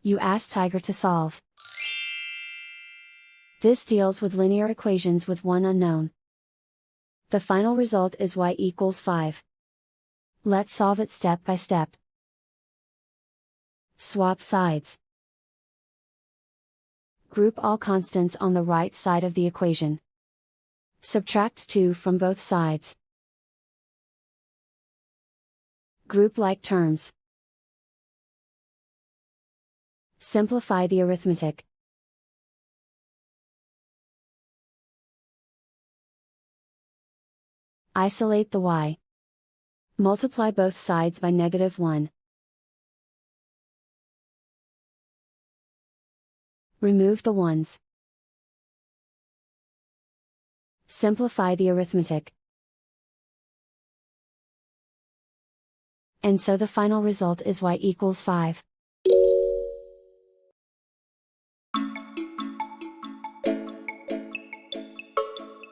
You ask Tiger to solve. This deals with linear equations with one unknown. The final result is y equals 5. Let's solve it step by step. Swap sides. Group all constants on the right side of the equation. Subtract 2 from both sides. Group like terms. Simplify the arithmetic. Isolate the y. Multiply both sides by -1. Remove the ones. Simplify the arithmetic. And so the final result is y equals 5.